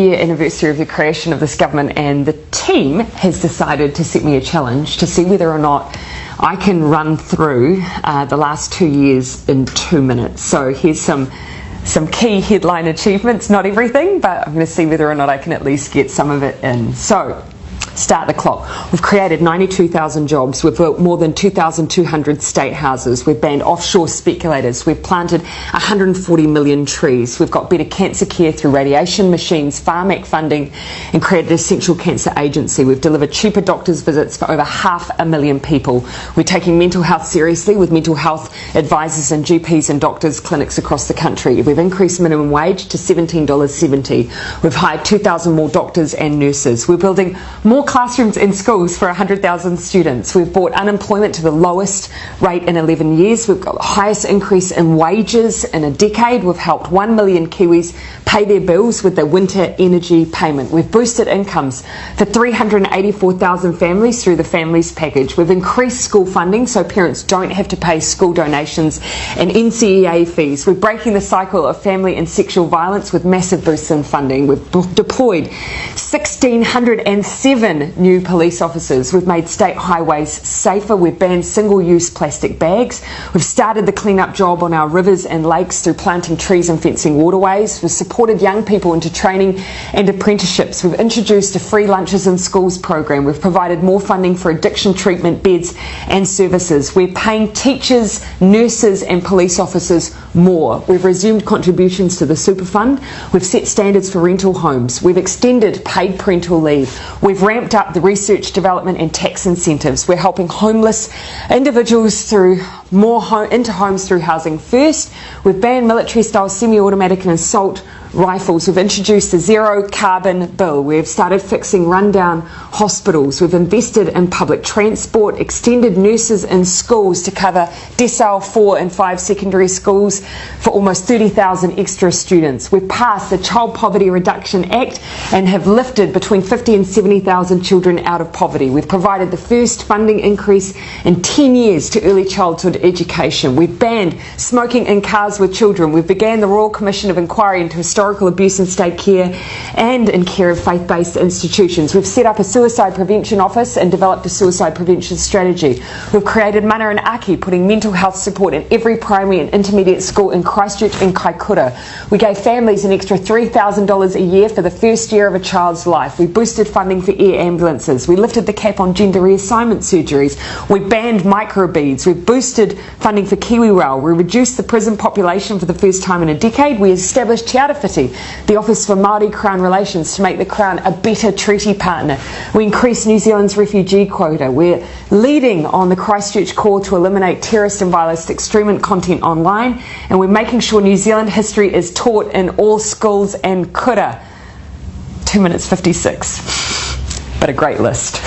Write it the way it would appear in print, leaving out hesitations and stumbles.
year anniversary of the creation of this government, and the team has decided to set me a challenge to see whether or not I can run through the last 2 years in 2 minutes. So here's some key headline achievements, not everything, but I'm going to see whether or not I can at least get some of it in. So start the clock. We've created 92,000 jobs. We've built more than 2,200 state houses. We've banned offshore speculators. We've planted 140 million trees. We've got better cancer care through radiation machines, Pharmac funding, and created an essential cancer agency. We've delivered cheaper doctors' visits for over 500,000 people. We're taking mental health seriously with mental health advisors and GPs and doctors' clinics across the country. We've increased minimum wage to $17.70. We've hired 2,000 more doctors and nurses. We're building more classrooms in schools for 100,000 students. We've brought unemployment to the lowest rate in 11 years. We've got the highest increase in wages in a decade. We've helped 1 million Kiwis pay their bills with their winter energy payment. We've boosted incomes for 384,000 families through the Families Package. We've increased school funding so parents don't have to pay school donations and NCEA fees. We're breaking the cycle of family and sexual violence with massive boosts in funding. We've deployed 1,607 new police officers. We've made state highways safer. We've banned single-use plastic bags. We've started the clean-up job on our rivers and lakes through planting trees and fencing waterways. We've supported young people into training and apprenticeships. We've introduced a free lunches in schools program. We've provided more funding for addiction treatment beds and services. We're paying teachers, nurses and police officers more. We've resumed contributions to the super fund. We've set standards for rental homes. We've extended paid parental leave. We've ramped up the research, development and tax incentives. We're helping homeless individuals through into homes through Housing First. We've banned military-style semi-automatic and assault rifles. We've introduced the zero carbon bill. We've started fixing rundown hospitals. We've invested in public transport, extended nurses in schools to cover decile 4 and 5 secondary schools for almost 30,000 extra students. We've passed the Child Poverty Reduction Act and have lifted between 50 and 70,000 children out of poverty. We've provided the first funding increase in 10 years to early childhood education. We've banned smoking in cars with children. We've began the Royal Commission of Inquiry into historical abuse in state care and in care of faith-based institutions. We've set up a suicide prevention office and developed a suicide prevention strategy. We've created Mana and Aki, putting mental health support in every primary and intermediate school in Christchurch and Kaikoura. We gave families an extra $3,000 a year for the first year of a child's life. We boosted funding for air ambulances. We lifted the cap on gender reassignment surgeries. We banned microbeads. We boosted funding for KiwiRail. We reduced the prison population for the first time in a decade. We established Te Arawhiti, the Office for Māori Crown Relations, to make the Crown a better treaty partner. We increased New Zealand's refugee quota. We're leading on the Christchurch call to eliminate terrorist and violent extreme content online, and we're making sure New Zealand history is taught in all schools and kura. 2 minutes 56, but a great list.